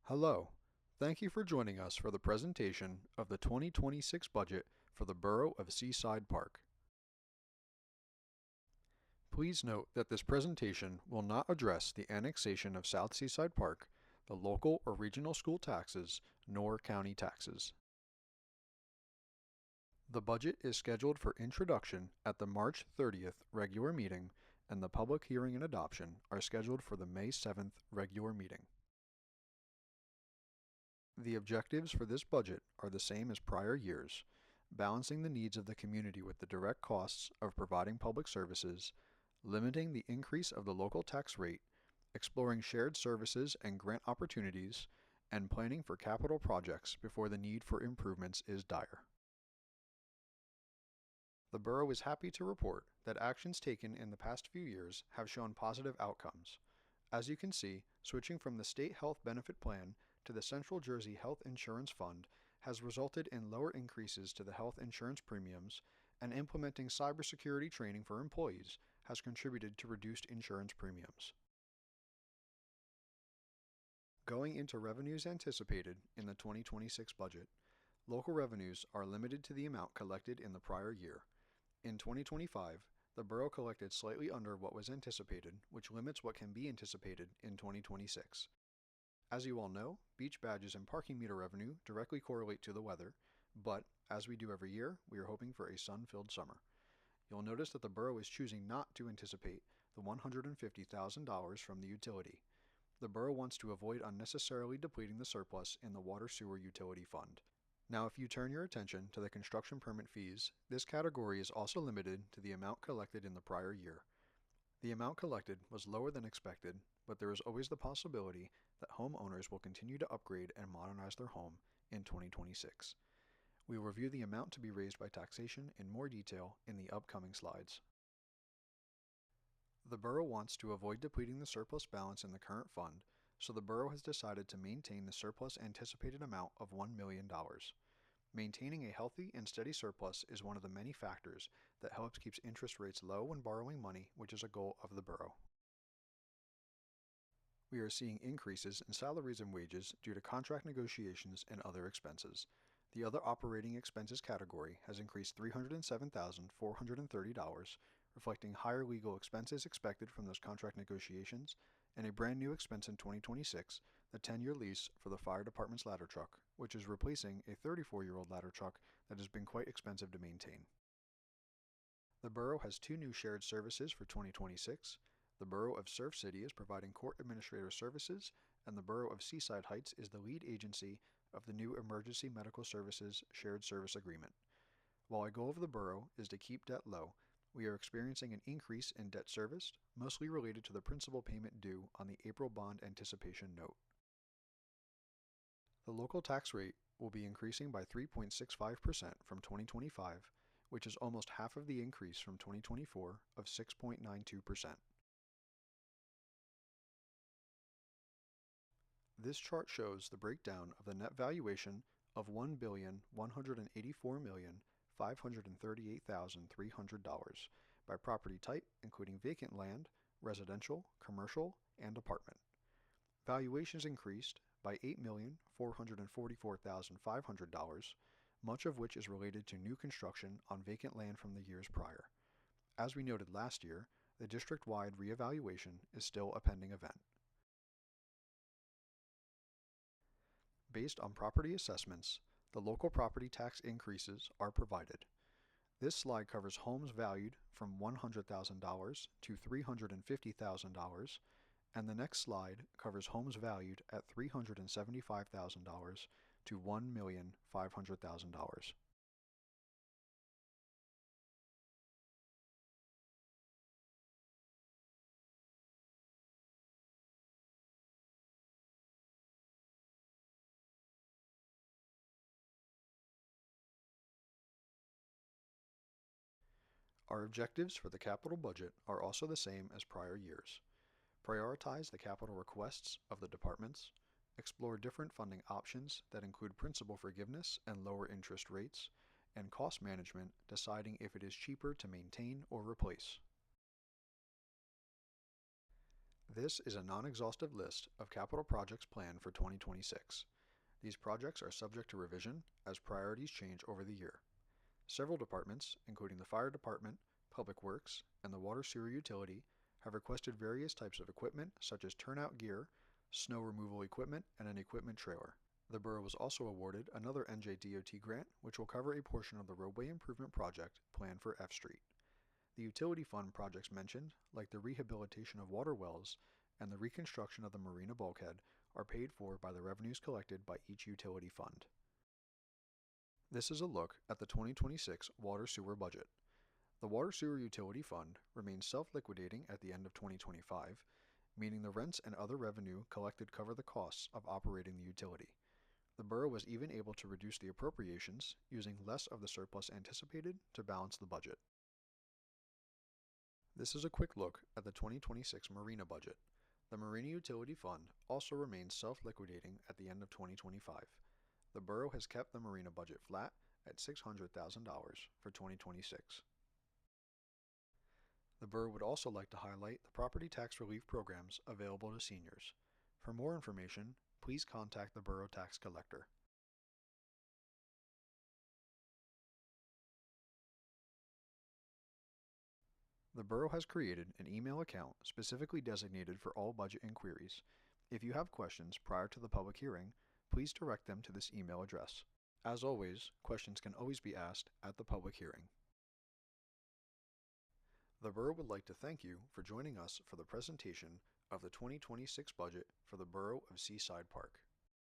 Hello. Thank you for joining us for the presentation of the 2026 budget for the Borough of Seaside Park. Please note that this presentation will not address the annexation of South Seaside Park, the local or regional school taxes, nor county taxes. The budget is scheduled for introduction at the March 30th regular meeting, and the public hearing and adoption are scheduled for the May 7th regular meeting. The objectives for this budget are the same as prior years, balancing the needs of the community with the direct costs of providing public services, limiting the increase of the local tax rate, exploring shared services and grant opportunities, and planning for capital projects before the need for improvements is dire. The borough is happy to report that actions taken in the past few years have shown positive outcomes. As you can see, switching from the State Health Benefit Plan to the Central Jersey Health Insurance Fund has resulted in lower increases to the health insurance premiums, and implementing cybersecurity training for employees has contributed to reduced insurance premiums. Going into revenues anticipated in the 2026 budget, local revenues are limited to the amount collected in the prior year. In 2025, the borough collected slightly under what was anticipated, which limits what can be anticipated in 2026. As you all know, beach badges and parking meter revenue directly correlate to the weather, but, as we do every year, we are hoping for a sun-filled summer. You'll notice that the borough is choosing not to anticipate the $150,000 from the utility. The borough wants to avoid unnecessarily depleting the surplus in the water sewer utility fund. Now, if you turn your attention to the construction permit fees, this category is also limited to the amount collected in the prior year. The amount collected was lower than expected, but there is always the possibility that homeowners will continue to upgrade and modernize their home in 2026. We will review the amount to be raised by taxation in more detail in the upcoming slides. The borough wants to avoid depleting the surplus balance in the current fund, so the borough has decided to maintain the surplus anticipated amount of $1 million. Maintaining a healthy and steady surplus is one of the many factors that helps keep interest rates low when borrowing money, which is a goal of the borough. We are seeing increases in salaries and wages due to contract negotiations and other expenses. The other operating expenses category has increased $307,430, reflecting higher legal expenses expected from those contract negotiations, and a brand new expense in 2026, the 10-year lease for the fire department's ladder truck, which is replacing a 34-year-old ladder truck that has been quite expensive to maintain. The borough has two new shared services for 2026. The Borough of Surf City is providing court administrator services, and the Borough of Seaside Heights is the lead agency of the new Emergency Medical Services Shared Service Agreement. While a goal of the borough is to keep debt low, we are experiencing an increase in debt serviced, mostly related to the principal payment due on the April bond anticipation note. The local tax rate will be increasing by 3.65% from 2025, which is almost half of the increase from 2024 of 6.92%. This chart shows the breakdown of the net valuation of $1,184,538,300 by property type, including vacant land, residential, commercial, and apartment. Valuations increased by $8,444,500, much of which is related to new construction on vacant land from the years prior. As we noted last year, the district-wide reevaluation is still a pending event. Based on property assessments, the local property tax increases are provided. This slide covers homes valued from $100,000 to $350,000, and the next slide covers homes valued at $375,000 to $1,500,000. Our objectives for the capital budget are also the same as prior years. Prioritize the capital requests of the departments, explore different funding options that include principal forgiveness and lower interest rates, and cost management, deciding if it is cheaper to maintain or replace. This is a non-exhaustive list of capital projects planned for 2026. These projects are subject to revision as priorities change over the year. Several departments, including the Fire Department, Public Works, and the Water Sewer Utility, have requested various types of equipment such as turnout gear, snow removal equipment, and an equipment trailer. The borough was also awarded another NJDOT grant which will cover a portion of the roadway improvement project planned for F Street. The utility fund projects mentioned, like the rehabilitation of water wells and the reconstruction of the marina bulkhead, are paid for by the revenues collected by each utility fund. This is a look at the 2026 water sewer budget. The Water Sewer Utility Fund remains self-liquidating at the end of 2025, meaning the rents and other revenue collected cover the costs of operating the utility. The borough was even able to reduce the appropriations, using less of the surplus anticipated to balance the budget. This is a quick look at the 2026 Marina budget. The Marina Utility Fund also remains self-liquidating at the end of 2025. The borough has kept the Marina budget flat at $600,000 for 2026. The borough would also like to highlight the property tax relief programs available to seniors. For more information, please contact the borough tax collector. The borough has created an email account specifically designated for all budget inquiries. If you have questions prior to the public hearing, please direct them to this email address. As always, questions can always be asked at the public hearing. The borough would like to thank you for joining us for the presentation of the 2026 budget for the Borough of Seaside Park.